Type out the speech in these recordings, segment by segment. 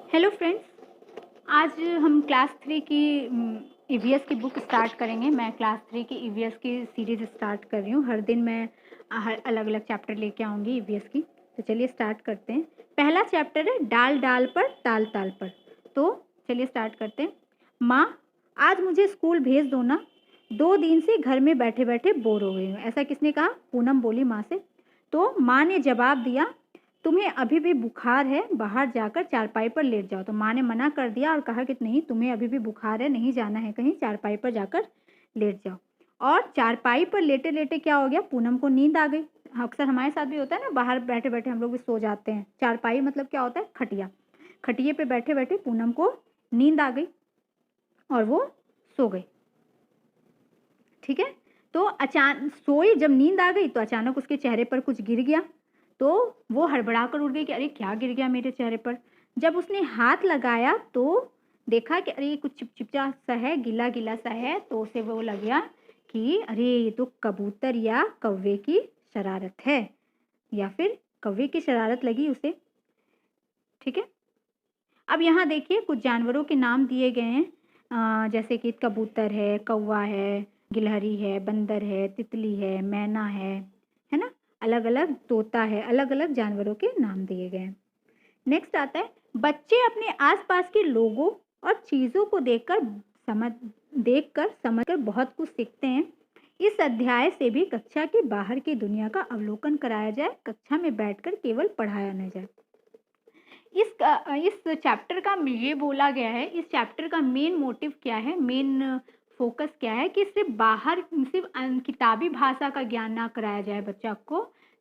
Hello friends, आज हम class 3 की ईवीएस की बुक स्टार्ट करेंगे। मैं क्लास 3 की ईवीएस की सीरीज़ स्टार्ट कर रही हूँ। हर दिन मैं हर अलग-अलग चैप्टर लेके आऊँगी ईवीएस की। तो चलिए स्टार्ट करते हैं। पहला चैप्टर है डाल डाल पर ताल ताल पर। तो चलिए स्टार्ट करते हैं। माँ, आज मुझे स्कूल भेज दो ना, 2 दिन से घर में बैठे-बैठे बोर हो गई हूँ। ऐसा किसने कहा? पूनम बोली माँ से। तो माँ ने जवाब दिया, तुम्हें अभी भी बुखार है, बाहर जाकर चारपाई पर लेट जाओ। तो माँ ने मना कर दिया और कहा कि नहीं, तुम्हें अभी भी बुखार है, नहीं जाना है कहीं, चारपाई पर जाकर लेट जाओ। और चारपाई पर लेटे-लेटे क्या हो गया? पूनम को नींद आ गई। अक्सर हमारे साथ भी होता है ना, बाहर बैठे-बैठे हम लोग भी सो जाते हैं। चारपाई मतलब क्या होता है? खटिया। खटिये पे बैठे-बैठे पूनम को नींद आ गई और वो सो गई। ठीक है? तो सोई, जब नींद आ गई तो अचानक उसके चेहरे पर कुछ गिर गया। तो वो हड़बड़ा कर उठ गई कि अरे क्या गिर गया मेरे चेहरे पर। जब उसने हाथ लगाया तो देखा कि अरे ये कुछ चिपचिपा सा है, गीला-गीला सा है। तो उसे वो लग गया कि अरे ये तो कबूतर या कौवे की शरारत है, या फिर कौवे की शरारत लगी उसे। ठीक है? अब यहाँ देखिए कुछ जानवरों के नाम दिए गए हैं, जैसे कि कबूतर है, कौवा है, गिलहरी है, बंदर है, तितली है, मैना है ना? अलग-अलग तोता है, अलग-अलग जानवरों के नाम दिए गए हैं। नेक्स्ट आता है, बच्चे अपने आसपास के लोगों और चीज़ों को देखकर समझकर बहुत कुछ सीखते हैं। इस अध्याय से भी कक्षा के बाहर की दुनिया का अवलोकन कराया जाए, कक्षा में बैठकर केवल पढ़ाया न जाए। इस चैप्टर का ये बोला गया है, इस चैप्टर का मेन मोटिव क्या है, मेन फोकस क्या है कि सिर्फ किताबी भाषा का ज्ञान ना कराया जाए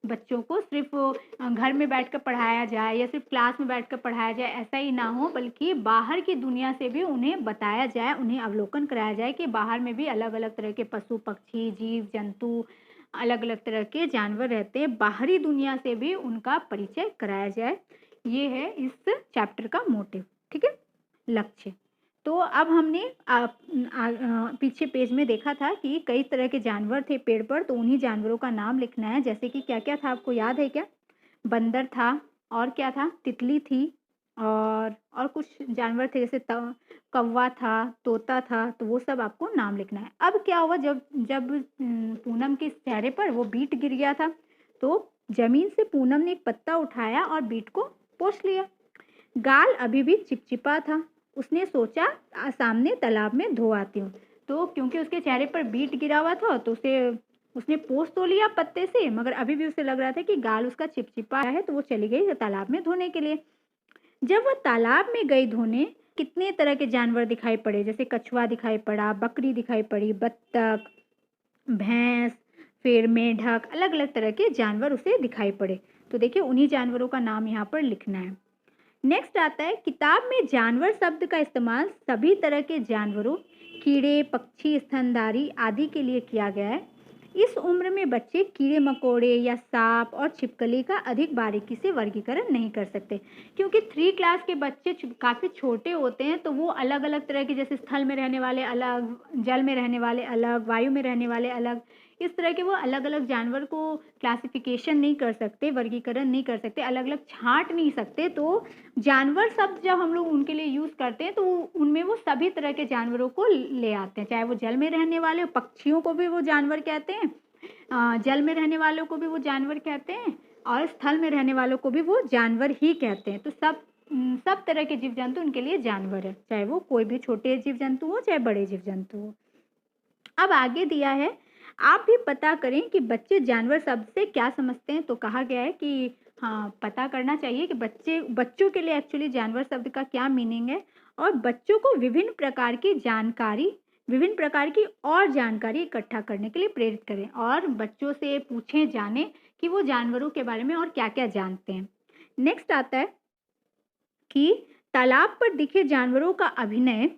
बच्चों को सिर्फ घर में बैठकर पढ़ाया जाए या सिर्फ क्लास में बैठकर पढ़ाया जाए, ऐसा ही ना हो, बल्कि बाहर की दुनिया से भी उन्हें बताया जाए, उन्हें अवलोकन कराया जाए कि बाहर में भी अलग-अलग तरह के पशु, पक्षी, जीव, जंतु, अलग-अलग तरह के जानवर रहते हैं। बाहरी दुनिया से भी उनका परिचय कराया जाए। ये है इस चैप्टर का मोटिव। ठीक है, लक्ष्य। तो अब हमने पीछे पेज में देखा था कि कई तरह के जानवर थे पेड़ पर, तो उन्हीं जानवरों का नाम लिखना है। जैसे कि क्या क्या था, आपको याद है क्या? बंदर था, और क्या था? तितली थी, और कुछ जानवर थे, जैसे कौवा था, तोता था। तो वो सब आपको नाम लिखना है। अब क्या हुआ, जब जब पूनम के चेहरे पर वो बीट गिर गया था, तो जमीन से पूनम ने एक पत्ता उठाया और बीट को पोंछ लिया। गाल अभी भी चिपचिपा था। उसने सोचा सामने तालाब में धो आती हूँ। तो क्योंकि उसके चेहरे पर बीट गिरा हुआ था, तो उसने पोंछ तो लिया पत्ते से, मगर अभी भी उसे लग रहा था कि गाल उसका चिपचिपा है। तो वो चली गई तालाब में धोने के लिए। जब वह तालाब में गई धोने, कितने तरह के जानवर दिखाई पड़े, जैसे कछुआ दिखाई पड़ा, बकरी दिखाई पड़ी, बत्तख, भैंस, फिर मेढक, अलग-अलग तरह के जानवर उसे दिखाई पड़े। तो देखिए उन्हीं जानवरों का नाम यहाँ पर लिखना है। नेक्स्ट आता है, किताब में जानवर शब्द का इस्तेमाल सभी तरह के जानवरों, कीड़े, पक्षी, स्तनधारी आदि के लिए किया गया है। इस उम्र में बच्चे कीड़े मकोड़े या सांप और छिपकली का अधिक बारीकी से वर्गीकरण नहीं कर सकते, क्योंकि 3 क्लास के बच्चे काफ़ी छोटे होते हैं। तो वो अलग अलग तरह के, जैसे स्थल में रहने वाले अलग, जल में रहने वाले अलग, वायु में रहने वाले अलग, इस तरह के वो अलग अलग जानवर को क्लासिफिकेशन नहीं कर सकते, वर्गीकरण नहीं कर सकते, अलग अलग छांट नहीं सकते। तो जानवर शब्द जब हम लोग उनके लिए यूज़ करते हैं, तो उनमें वो सभी तरह के जानवरों को ले आते हैं, चाहे वो जल में रहने वाले, पक्षियों को भी वो जानवर कहते हैं, जल में रहने वालों को भी वो जानवर कहते हैं, और स्थल में रहने वालों को भी वो जानवर ही कहते हैं। तो सब तरह के जीव जंतु उनके लिए जानवर है, चाहे वो कोई भी छोटे जीव जंतु हो, चाहे बड़े जीव जंतु हो। अब आगे दिया है, आप भी पता करें कि बच्चे जानवर शब्द से क्या समझते हैं। तो कहा गया है कि हाँ, पता करना चाहिए कि बच्चों के लिए एक्चुअली जानवर शब्द का क्या मीनिंग है, और बच्चों को विभिन्न प्रकार की और जानकारी इकट्ठा करने के लिए प्रेरित करें, और बच्चों से पूछें, जानें कि वो जानवरों के बारे में और क्या-क्या जानते हैं। नेक्स्ट आता है कि तालाब पर दिखे जानवरों का अभिनय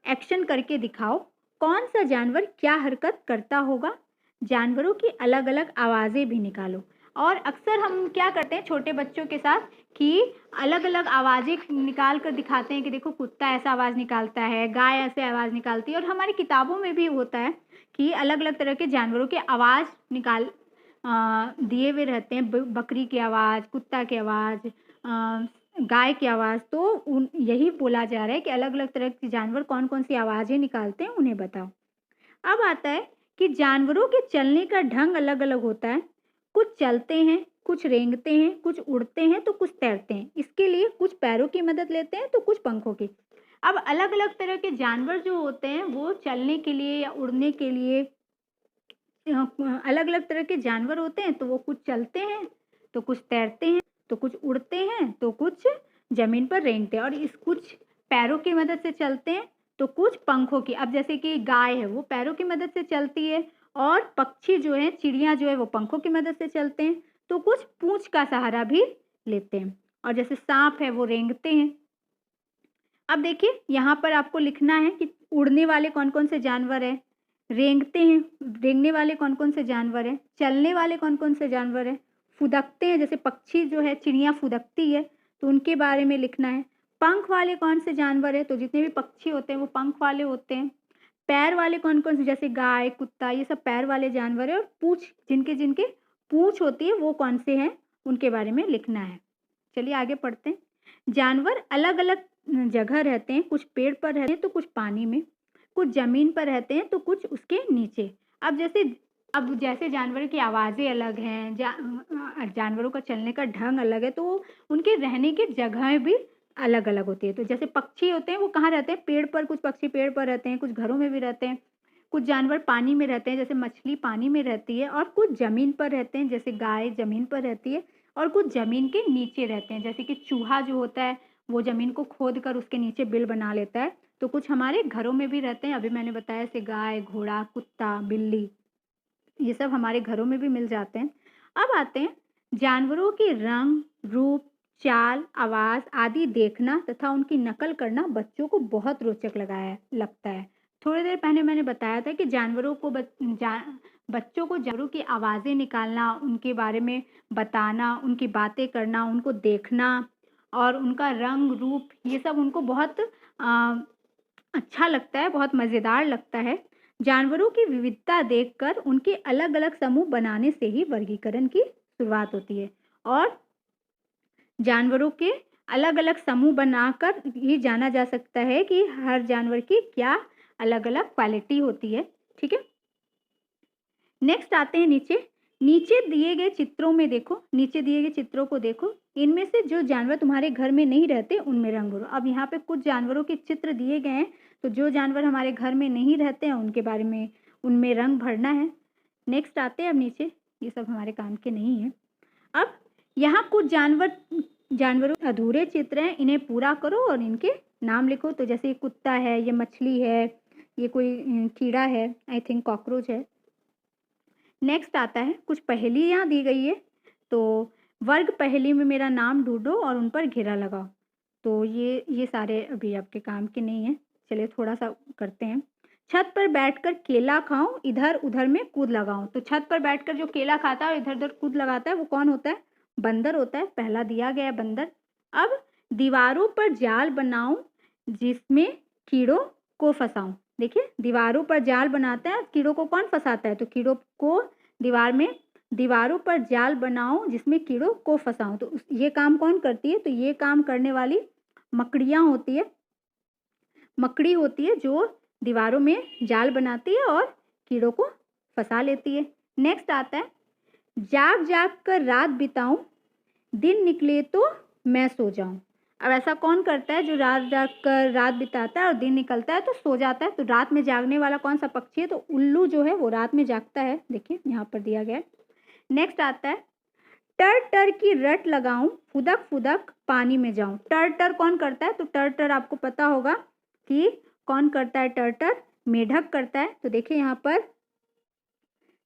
एक्शन करके दिखाओ। कौन सा जानवर क्या हरकत करता होगा? जानवरों की अलग-अलग आवाज़ें भी निकालो। और अक्सर हम क्या करते हैं छोटे बच्चों के साथ कि अलग-अलग आवाज़ें निकाल कर दिखाते हैं कि देखो कुत्ता ऐसा आवाज़ निकालता है, गाय ऐसे आवाज़ निकालती है। और हमारी किताबों में भी होता है कि अलग-अलग तरह के जानवरों की आवाज़ दिए हुए रहते हैं, बकरी की आवाज़, कुत्ता की आवाज़, गाय की आवाज़, तो उन यही बोला जा रहा है कि अलग-अलग तरह के जानवर कौन-कौन सी आवाज़ें निकालते हैं, उन्हें बताओ। अब आता है कि जानवरों के चलने का ढंग अलग-अलग होता है। कुछ चलते हैं, कुछ रेंगते हैं, कुछ उड़ते हैं, तो कुछ तैरते हैं। इसके लिए कुछ पैरों की मदद लेते हैं, तो कुछ पंखों की। अब अलग-अलग तरह के जानवर जो होते हैं, वो चलने के लिए या उड़ने के लिए अलग-अलग तरह के जानवर होते हैं, तो वो कुछ चलते हैं, तो कुछ तैरते हैं, तो कुछ उड़ते हैं, तो कुछ ज़मीन पर रेंगते हैं और इस कुछ पैरों की मदद से चलते हैं, तो कुछ पंखों की। अब जैसे कि गाय है, वो पैरों की मदद से चलती है और पक्षी जो है, चिड़िया जो है, वो पंखों की मदद से चलते हैं, तो कुछ पूँछ का सहारा भी लेते हैं और जैसे साँप है, वो रेंगते हैं। अब देखिए, यहाँ पर आपको लिखना है कि उड़ने वाले कौन-कौन से जानवर हैं, रेंगते हैं, रेंगने वाले कौन-कौन से जानवर हैं, चलने वाले कौन-कौन से जानवर हैं, फुदकते हैं, जैसे पक्षी जो है, चिड़िया फुदकती है, तो उनके बारे में लिखना है। पंख वाले कौन से जानवर हैं, तो जितने भी पक्षी होते हैं, वो पंख वाले होते हैं। पैर वाले कौन-कौन से, जैसे गाय, कुत्ता, ये सब पैर वाले जानवर हैं और पूँछ जिनके-जिनके पूँछ होती है, वो कौन से हैं, उनके बारे में लिखना है। चलिए आगे पढ़ते हैं। जानवर अलग-अलग जगह रहते हैं, कुछ पेड़ पर रहते हैं, तो कुछ पानी में, कुछ ज़मीन पर रहते हैं, तो कुछ उसके नीचे। अब जैसे जानवर की आवाज़ें अलग हैं, जानवरों का चलने का ढंग अलग है, तो उनके रहने की जगहें भी अलग-अलग होती है। तो जैसे पक्षी होते हैं, वो कहाँ रहते हैं? पेड़ पर, कुछ पक्षी पेड़ पर रहते हैं, कुछ घरों में भी रहते हैं। कुछ जानवर पानी में रहते हैं, जैसे मछली पानी में रहती है और कुछ ज़मीन पर रहते हैं, जैसे गाय ज़मीन पर रहती है और कुछ ज़मीन के नीचे रहते हैं, जैसे कि चूहा जो होता है, वो ज़मीन को खोद कर उसके नीचे बिल बना लेता है। तो कुछ हमारे घरों में भी रहते हैं, अभी मैंने बताया जैसे गाय, घोड़ा, कुत्ता, बिल्ली, ये सब हमारे घरों में भी मिल जाते हैं। अब आते हैं जानवरों के रंग, रूप, चाल, आवाज़ आदि देखना तथा उनकी नकल करना बच्चों को बहुत रोचक लगता है। थोड़ी देर पहले मैंने बताया था कि बच्चों को जानवरों की आवाज़ें निकालना, उनके बारे में बताना, उनकी बातें करना, उनको देखना और उनका रंग, रूप, ये सब उनको बहुत अच्छा लगता है, बहुत मज़ेदार लगता है। जानवरों की विविधता देखकर उनके अलग-अलग समूह बनाने से ही वर्गीकरण की शुरुआत होती है और जानवरों के अलग-अलग समूह बनाकर ये जाना जा सकता है कि हर जानवर की क्या अलग-अलग क्वालिटी होती है, ठीक है? नेक्स्ट आते हैं नीचे। नीचे दिए गए चित्रों में देखो, नीचे दिए गए चित्रों को देखो, इनमें से जो जानवर तुम्हारे घर में नहीं रहते, उनमें रंग भरो। अब यहाँ पे कुछ जानवरों के चित्र दिए गए हैं, तो जो जानवर हमारे घर में नहीं रहते हैं, उनके बारे में उनमें रंग भरना है। नेक्स्ट आते हैं अब नीचे, ये सब हमारे काम के नहीं है। अब यहाँ कुछ जानवरों अधूरे चित्र हैं, इन्हें पूरा करो और इनके नाम लिखो। तो जैसे ये कुत्ता है, ये मछली है, ये कोई कीड़ा है, आई थिंक कॉकरोच है। नेक्स्ट आता है कुछ पहेलियाँ दी गई है, तो वर्ग पहेली में मेरा नाम ढूँढो और उन पर घेरा लगाओ। तो ये सारे अभी आपके काम के नहीं हैं। चलिए थोड़ा-सा करते हैं। छत पर बैठकर केला खाऊँ, इधर-उधर में कूद लगाऊँ। तो छत पर बैठकर जो केला खाता है और इधर-उधर कूद लगाता है, वो कौन होता है? बंदर होता है। पहला दिया गया है बंदर। अब दीवारों पर जाल बनाऊँ, जिसमें कीड़ों को फँसाऊँ। देखिए, दीवारों पर जाल बनाता है, कीड़ों को कौन फँसाता है? तो कीड़ों को दीवारों पर जाल बनाऊँ जिसमें कीड़ों को फँसाऊँ। तो ये काम कौन करती है? तो ये काम करने वाली मकड़ियाँ होती है। मकड़ी होती है जो दीवारों में जाल बनाती है और कीड़ों को फँसा लेती है। नेक्स्ट आता है, जाग-जाग कर रात बिताऊँ, दिन निकले तो मैं सो जाऊँ। अब ऐसा कौन करता है जो रात जाग कर रात बिताता है और दिन निकलता है तो सो जाता है? तो रात में जागने वाला कौन-सा पक्षी है? तो उल्लू जो है वो रात में जागता है। देखिए यहाँ पर दिया गया है। नेक्स्ट आता है, टर-टर की रट लगाऊँ, फुदक-फुदक पानी में जाऊँ। टर-टर कौन करता है? तो टर-टर आपको पता होगा कि कौन करता है टर-टर? मेढक करता है। तो देखिए यहाँ पर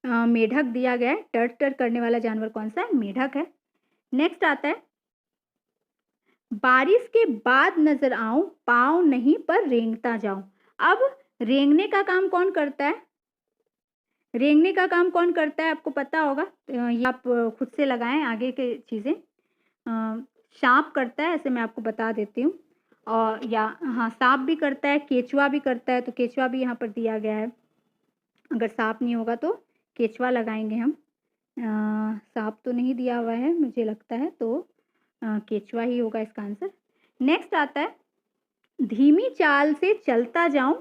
मेढक दिया गया है। टर-टर करने वाला जानवर कौन-सा है? मेढक है। नेक्स्ट आता है, बारिश के बाद नजर आऊं, पाँव नहीं पर रेंगता जाऊं। अब रेंगने का काम कौन करता है? रेंगने का काम कौन करता है आपको पता होगा। ये आप खुद से लगाएं आगे के चीज़ें। सांप करता है, ऐसे मैं आपको बता देती हूँ। और या हाँ, सांप भी करता है, केचुआ भी करता है। तो केचुआ भी यहाँ पर दिया गया है। अगर सांप नहीं होगा तो केचुआ लगाएंगे हम। सांप तो नहीं दिया हुआ है मुझे लगता है, तो केचुआ ही होगा इसका आंसर। नेक्स्ट आता है, धीमी चाल से चलता जाऊं,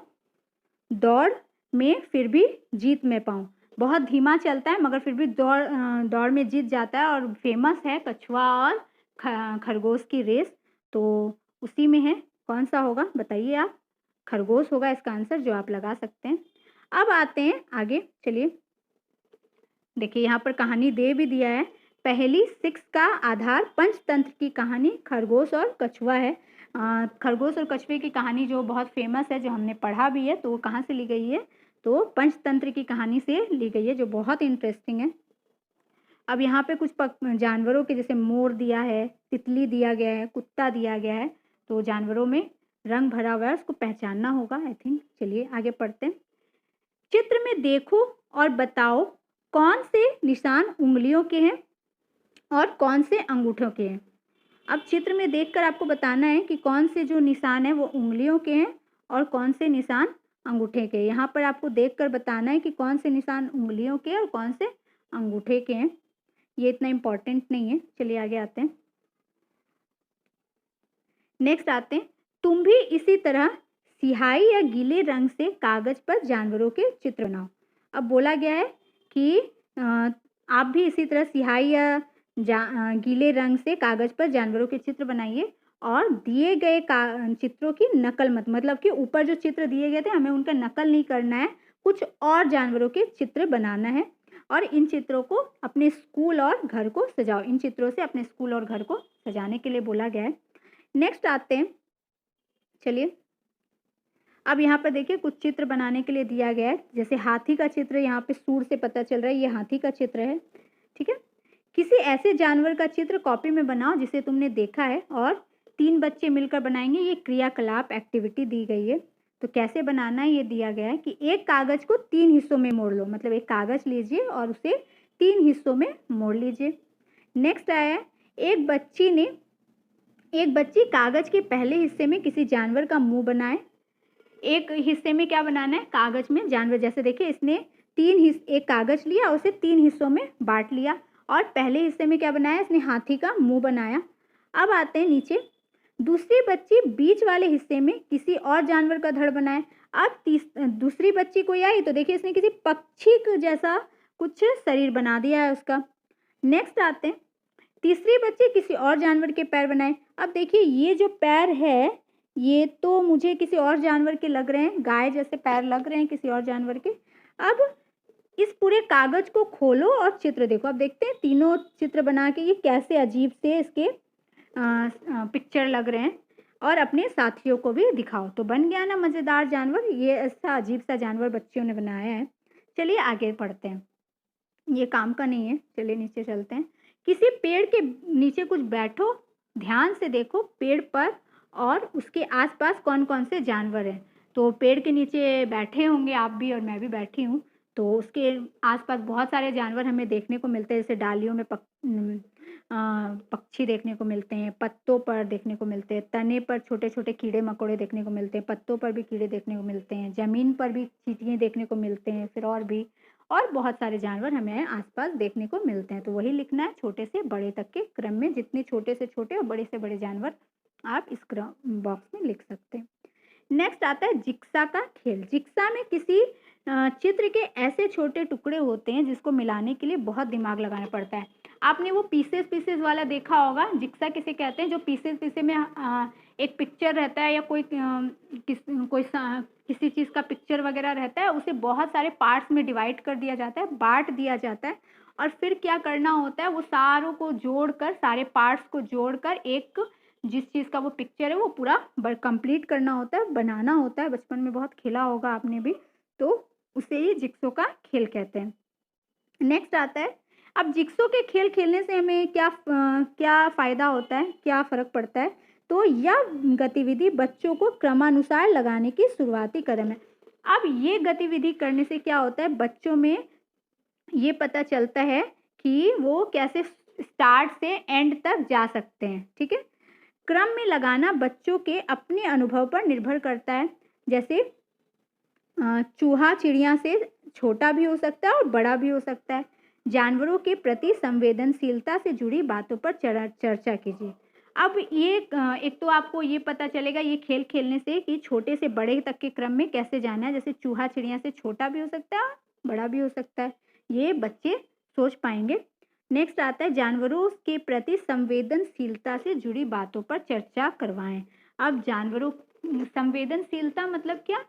दौड़ में फिर भी जीत में पाऊं। बहुत धीमा चलता है मगर फिर भी दौड़ में जीत जाता है, और फेमस है कछुआ और खरगोश की रेस। तो उसी में है, कौन सा होगा बताइए आप? खरगोश होगा इसका आंसर, जो आप लगा सकते हैं। अब आते हैं आगे, चलिए देखिए यहाँ पर कहानी दे भी दिया है। पहली 6 का आधार पंचतंत्र की कहानी खरगोश और कछुआ है। खरगोश और कछुए की कहानी जो बहुत फेमस है, जो हमने पढ़ा भी है, तो वो कहाँ से ली गई है? तो पंचतंत्र की कहानी से ली गई है, जो बहुत इंटरेस्टिंग है। अब यहाँ पे कुछ जानवरों के, जैसे मोर दिया है, तितली दिया गया है, कुत्ता दिया गया है। तो जानवरों में रंग भरा हुआ है, उसको पहचानना होगा आई थिंक। चलिए आगे पढ़ते हैं। चित्र में देखो और बताओ कौन से निशान उंगलियों के हैं और कौन से अंगूठों के हैं। अब चित्र में देखकर आपको बताना है कि कौन से जो निशान है वो उंगलियों के हैं और कौन से निशान अंगूठे के। यहाँ पर आपको देखकर बताना है कि कौन से निशान उंगलियों के और कौन से अंगूठे के हैं। ये इतना इम्पोर्टेंट नहीं है। चलिए आगे आते हैं। नेक्स्ट आते हैं, तुम भी इसी तरह स्याही या गीले रंग से कागज पर जानवरों के चित्र बनाओ। अब बोला गया है कि आप भी इसी तरह स्याही या गीले रंग से कागज पर जानवरों के चित्र बनाइए और दिए गए चित्रों की नकल मत, मतलब कि ऊपर जो चित्र दिए गए थे हमें उनका नकल नहीं करना है, कुछ और जानवरों के चित्र बनाना है और इन चित्रों को अपने स्कूल और घर को सजाओ। इन चित्रों से अपने स्कूल और घर को सजाने के लिए बोला गया है। नेक्स्ट आते हैं, चलिए अब यहाँ पर देखिए कुछ चित्र बनाने के लिए दिया गया है। जैसे हाथी का चित्र, यहाँ पे सूर से पता चल रहा है ये हाथी का चित्र है, ठीक है। किसी ऐसे जानवर का चित्र कॉपी में बनाओ जिसे तुमने देखा है और 3 बच्चे मिलकर बनाएंगे। ये क्रियाकलाप एक्टिविटी दी गई है। तो कैसे बनाना है ये दिया गया है कि एक कागज को 3 हिस्सों में मोड़ लो, मतलब एक कागज लीजिए और उसे 3 हिस्सों में मोड़ लीजिए। नेक्स्ट आया है, एक बच्ची कागज के पहले हिस्से में किसी जानवर का मुंह बनाए। एक हिस्से में क्या बनाना है? कागज में जानवर। जैसे देखिए इसने एक कागज लिया, उसे 3 हिस्सों में बांट लिया और पहले हिस्से में क्या बनाया? इसने हाथी का मुंह बनाया। अब आते हैं नीचे, दूसरी बच्ची बीच वाले हिस्से में किसी और जानवर का धड़ बनाए। अब दूसरी बच्ची कोई आई तो देखिए इसने किसी पक्षी जैसा कुछ शरीर बना दिया है उसका। नेक्स्ट आते हैं, तीसरी बच्ची किसी और जानवर के पैर बनाए। अब देखिए ये जो पैर है ये तो मुझे किसी और जानवर के लग रहे हैं, गाय जैसे पैर लग रहे हैं किसी और जानवर के। अब इस पूरे कागज को खोलो और चित्र देखो। अब देखते हैं तीनों चित्र बना के ये कैसे अजीब से इसके पिक्चर लग रहे हैं और अपने साथियों को भी दिखाओ। तो बन गया ना मज़ेदार जानवर। ये ऐसा अजीब सा जानवर बच्चियों ने बनाया है। चलिए आगे पढ़ते हैं, ये काम का नहीं है। चलिए नीचे चलते हैं। किसी पेड़ के नीचे कुछ बैठो, ध्यान से देखो पेड़ पर और उसके आसपास कौन कौन से जानवर हैं। तो पेड़ के नीचे बैठे होंगे आप भी और मैं भी बैठी हूँ। तो उसके आसपास बहुत सारे जानवर हमें देखने को मिलते हैं। जैसे डालियों में पक्षी देखने को मिलते हैं, पत्तों पर देखने को मिलते हैं, तने पर छोटे छोटे कीड़े मकोड़े देखने को मिलते हैं, पत्तों पर भी कीड़े देखने को मिलते हैं, जमीन पर भी चींटियाँ देखने को मिलते हैं, फिर और बहुत सारे जानवर हमें आसपास देखने को मिलते हैं। तो वही लिखना है छोटे से बड़े तक के क्रम में, जितने छोटे से छोटे और बड़े से बड़े जानवर आप इस बॉक्स में लिख सकते हैं। नेक्स्ट आता है जिक्सा का खेल। जिक्सा में किसी चित्र के ऐसे छोटे टुकड़े होते हैं जिसको मिलाने के लिए बहुत दिमाग लगाना पड़ता है। आपने वो पीसेस वाला देखा होगा। जिक्सा किसे कहते हैं? जो पीसेस में एक पिक्चर रहता है या किसी चीज़ का पिक्चर वगैरह रहता है, उसे बहुत सारे पार्ट्स में डिवाइड कर दिया जाता है, बांट दिया जाता है और फिर क्या करना होता है, वो सारों को जोड़कर, सारे पार्ट्स को जोड़कर एक जिस चीज़ का वो पिक्चर है वो पूरा कंप्लीट करना होता है, बनाना होता है। बचपन में बहुत खेला होगा आपने भी, तो उसे ही जिक्सो का खेल कहते हैं। नेक्स्ट आता है, अब जिक्सो के खेल खेलने से हमें क्या फ़ायदा होता है, क्या फ़र्क पड़ता है? तो यह गतिविधि बच्चों को क्रमानुसार लगाने की शुरुआती कदम है। अब ये गतिविधि करने से क्या होता है, बच्चों में ये पता चलता है कि वो कैसे स्टार्ट से एंड तक जा सकते हैं। ठीक है, क्रम में लगाना बच्चों के अपने अनुभव पर निर्भर करता है। जैसे चूहा चिड़िया से छोटा भी हो सकता है और बड़ा भी हो सकता है। जानवरों के प्रति संवेदनशीलता से जुड़ी बातों पर चर्चा कीजिए। अब ये एक तो आपको ये पता चलेगा ये खेल खेलने से कि छोटे से बड़े तक के क्रम में कैसे जाना है, जैसे चूहा चिड़िया से छोटा भी हो सकता है, बड़ा भी हो सकता है, ये बच्चे सोच पाएंगे। नेक्स्ट आता है जानवरों के प्रति संवेदनशीलता से जुड़ी बातों पर चर्चा करवाएं। अब जानवरों संवेदनशीलता मतलब क्या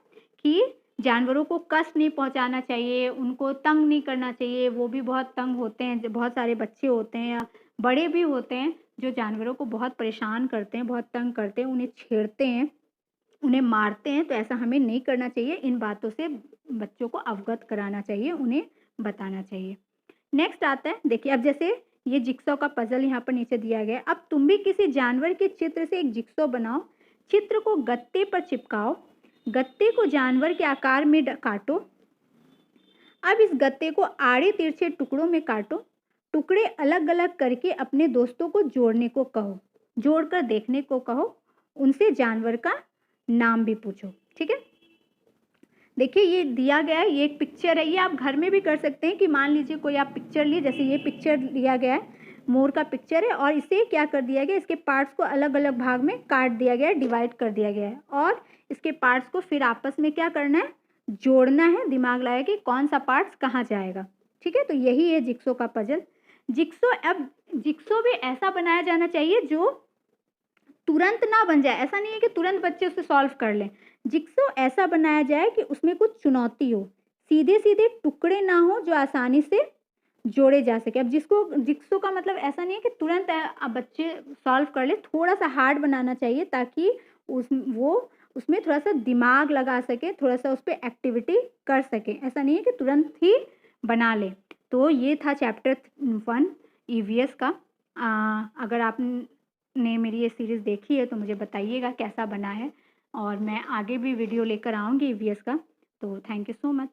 कि जानवरों को कष्ट नहीं पहुंचाना चाहिए, उनको तंग नहीं करना चाहिए, वो भी बहुत तंग होते हैं, बहुत सारे बच्चे होते हैं या बड़े भी होते हैं जो जानवरों को बहुत परेशान करते हैं, बहुत तंग करते हैं, उन्हें छेड़ते हैं, उन्हें मारते हैं, तो ऐसा हमें नहीं करना चाहिए। इन बातों से बच्चों को अवगत कराना चाहिए, उन्हें बताना चाहिए। नेक्स्ट आता है, देखिए अब जैसे ये जिक्सॉ का पजल यहाँ पर नीचे दिया गया है। अब तुम भी किसी जानवर के चित्र से एक जिक्सॉ बनाओ, चित्र को गत्ते पर चिपकाओ, गत्ते को जानवर के आकार में काटो। अब इस गत्ते को आड़े तिरछे टुकड़ों में काटो, टुकड़े अलग अलग करके अपने दोस्तों को जोड़ने को कहो, जोड़कर देखने को कहो, उनसे जानवर का नाम भी पूछो। ठीक है, देखिए ये दिया गया है, ये एक पिक्चर है, ये आप घर में भी कर सकते हैं कि मान लीजिए कोई आप पिक्चर लिए, जैसे ये पिक्चर लिया गया है, मोर का पिक्चर है और इसे क्या कर दिया गया, इसके पार्ट्स को अलग अलग भाग में काट दिया गया है, डिवाइड कर दिया गया है और इसके पार्ट्स को फिर आपस में क्या करना है, जोड़ना है, दिमाग लगाया कि कौन सा पार्ट्स कहाँ जाएगा। ठीक है, तो यही है जिक्सो का पजल। जिक्सो, अब जिक्सो भी ऐसा बनाया जाना चाहिए जो तुरंत ना बन जाए, ऐसा नहीं है कि तुरंत बच्चे उसे सॉल्व कर लें। जिक्सो ऐसा बनाया जाए कि उसमें कुछ चुनौती हो, सीधे सीधे टुकड़े ना हो जो आसानी से जोड़े जा सके। अब जिसको जिक्सो का मतलब ऐसा नहीं है कि तुरंत अब बच्चे सॉल्व कर ले, थोड़ा सा हार्ड बनाना चाहिए ताकि वो उसमें थोड़ा सा दिमाग लगा सके, थोड़ा सा उस पर एक्टिविटी कर सके, ऐसा नहीं है कि तुरंत ही बना ले। तो ये था चैप्टर 1 ईवीएस का। अगर आपने मेरी ये सीरीज़ देखी है तो मुझे बताइएगा कैसा बना है और मैं आगे भी वीडियो लेकर आऊँगी ईवीएस का। तो थैंक यू सो मच।